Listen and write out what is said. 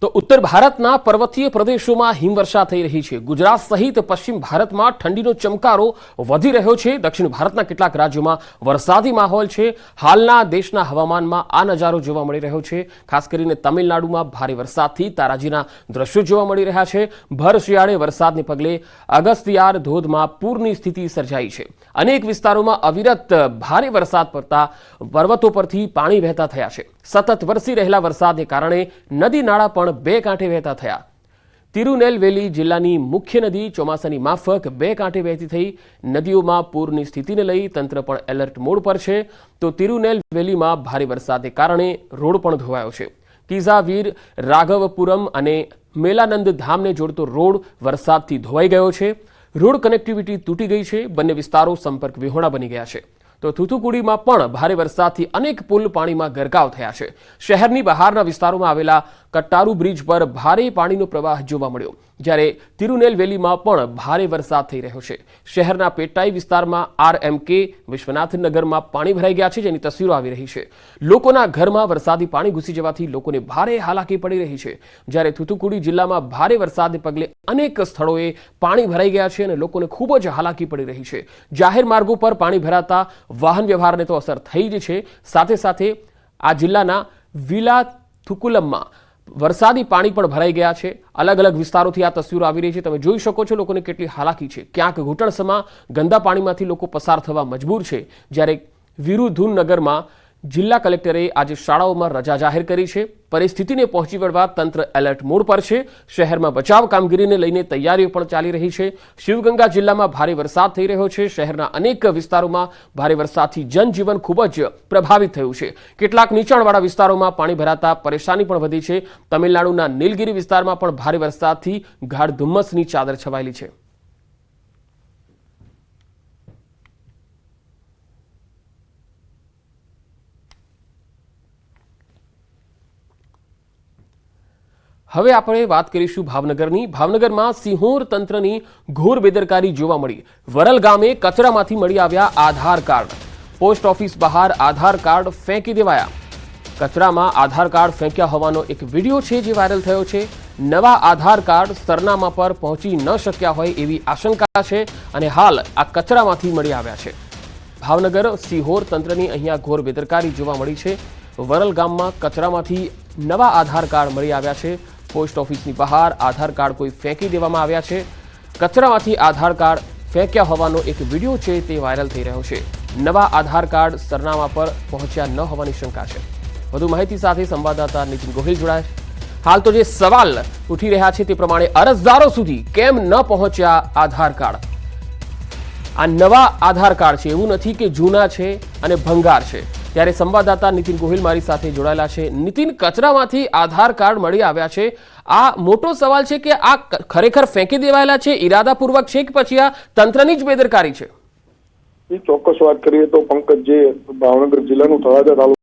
તો ઉત્તર ભારતના પર્વતીય પ્રદેશોમાં હિમવર્ષા થઈ રહી છે। ગુજરાત સહિત પશ્ચિમ ભારતમાં ઠંડીનો ચમકારો વધી રહ્યો છે। દક્ષિણ ભારતના કેટલાક રાજ્યોમાં વરસાદી માહોલ છે। હાલના દેશના હવામાનમાં આ નજારો જોવા મળી રહ્યો છે। ખાસ કરીને તમિલનાડુમાં ભારે વરસાદથી તારાજીના દ્રશ્યો જોવા મળી રહ્યા છે। ભર શિયાળે વરસાદને પગલે અગસ્તિયાર ધોધમાં પૂરની સ્થિતિ સર્જાઈ છે। અનેક વિસ્તારોમાં અવિરત ભારે વરસાદ પડતા પર્વતો પરથી પાણી વહેતા થયા છે। સતત વરસી રહેલા વરસાદને કારણે નદી નાળા પણ બે કાંઠે વહેતા થયા। તિરુનેલવેલી જિલ્લાની મુખ્ય નદી ચોમાસાની માફક બે કાંઠે વહેતી થઈ। નદીઓમાં પૂરની સ્થિતિને લઈ તંત્ર પણ એલર્ટ મોડ પર છે। તો તિરુનેલવેલીમાં ભારે વરસાદને કારણે રોડ પણ ધોવાયો છે। તીઝાવીર રાઘવપુરમ અને મેલાનંદ ધામને જોડતો રોડ વરસાદથી ધોવાઈ ગયો છે। રોડ કનેક્ટિવિટી તૂટી ગઈ છે। બંને વિસ્તારો સંપર્ક વિહોણા બની ગયા છે। તો થુથુકુડીમાં પણ ભારે વરસાદથી અનેક પુલ પાણીમાં ગરકાવ થયા છે। શહેરની બહારના વિસ્તારોમાં આવેલા કટ્ટારુ બ્રિજ પર ભારે પાણીનો પ્રવાહ જોવા મળ્યો, જ્યારે તિરુનેલવેલીમાં પણ ભારે વરસાદ થઈ રહ્યો છે। શહેરના પેટાઈ વિસ્તારમાં આરએમકે વિશ્વનાથનગરમાં પાણી ભરાઈ ગયા છે, જેની તસવીરો આવી રહી છે। લોકોના ઘરમાં વરસાદી પાણી ઘૂસી જવાથી લોકોને ભારે હાલાકી પડી રહી છે, જ્યારે થુથુકુડી જિલ્લામાં ભારે વરસાદને પગલે અનેક સ્થળોએ પાણી ભરાઈ ગયા છે અને લોકોને ખૂબ જ હાલાકી પડી રહી છે। જાહેર માર્ગો પર પાણી ભરાતા વાહન વ્યવહારને તો અસર થઈ જ છે, સાથે સાથે આ જિલ્લાના વિલાથુકુલમમાં વરસાદી પાણી પણ ભરાઈ ગયા છે। અલગ અલગ વિસ્તારોથી આ તસવીરો આવી રહી છે। તમે જોઈ શકો છો લોકોને કેટલી હાલાકી છે। ક્યાંક ઘૂંટણસમા ગંદા પાણીમાંથી લોકો પસાર થવા મજબૂર છે, જ્યારે વિરુધુનગરમાં જિલ્લા કલેક્ટરે આજે શાળાઓમાં રજા જાહેર કરી છે। પરિસ્થિતિને પહોંચી વળવા તંત્ર એલર્ટ મોડ પર છે। શહેરમાં બચાવ કામગીરીને લઈને તૈયારીઓ પણ ચાલી રહી છે। શિવગંગા જિલ્લામાં ભારે વરસાદ થઈ રહ્યો છે। શહેરના અનેક વિસ્તારોમાં ભારે વરસાદથી જનજીવન ખૂબ જ પ્રભાવિત થયું છે। કેટલાક નીચાણવાળા વિસ્તારોમાં પાણી ભરાતા પરેશાની પણ વધી છે। તમિલનાડુના નીલગિરી વિસ્તારમાં પણ ભારે વરસાદથી ગાઢ ધુમ્મસની ચાદર છવાયેલી છે। હવે આપણે વાત કરીશું ભાવનગરની। ભાવનગરમાં સિંહોર તંત્રની ઘોર બેદરકારી જોવા મળી। વરલ ગામે કચરામાંથી મળી આવ્યા આધાર કાર્ડ। પોસ્ટ ઓફિસ બહાર આધાર કાર્ડ ફેંકી દેવાયા। કચરામાં આધાર કાર્ડ ફેંક્યા હોવાનો એક વિડીયો છે જે વાયરલ થયો છે। નવા આધાર કાર્ડ સરનામા પર પહોંચી ન શક્યા હોય એવી આશંકા છે અને હાલ આ કચરામાંથી મળી આવ્યા છે। ભાવનગર સિંહોર તંત્રની અહીંયા ઘોર બેદરકારી જોવા મળી છે। વરલ ગામમાં કચરામાંથી નવા આધાર કાર્ડ મળી આવ્યા છે। પોસ્ટ ઓફિસની બહાર આધાર કાર્ડ કોઈ ફેંકી દેવામાં આવ્યા છે। કચરામાંથી આધાર કાર્ડ ફેંક્યા હોવાનો એક વિડીયો છે તે વાયરલ થઈ રહ્યો છે। નવા આધાર કાર્ડ સરનામા પર પહોંચ્યા ન હોવાની શંકા છે। વધુ માહિતી સાથે સંવાદદાતા નીતિન ગોહિલ જોડાયા છે। હાલ તો જે સવાલ ઉઠી રહ્યા છે તે પ્રમાણે અરજદારો સુધી કેમ ન પહોંચ્યા આધાર કાર્ડ? આ નવા આધાર કાર્ડ છે, એવું નથી કે જૂના છે અને ભંગાર છે। ત્યારે સંવાદદાતા નીતિન ગોહિલ મારી સાથે જોડાયેલા છે। નીતિન, કચરામાંથી આધાર કાર્ડ મળી આવ્યા છે, આ મોટો સવાલ છે કે આ ખરેખર ફેંકી દેવાયેલા છે, ઇરાદાપૂર્વક છે કે પછી આ તંત્રની જ બેદરકારી છે? ચોક્કસ વાત કરીએ તો પંકજ, જે ભાવનગર જિલ્લાનું તળાજા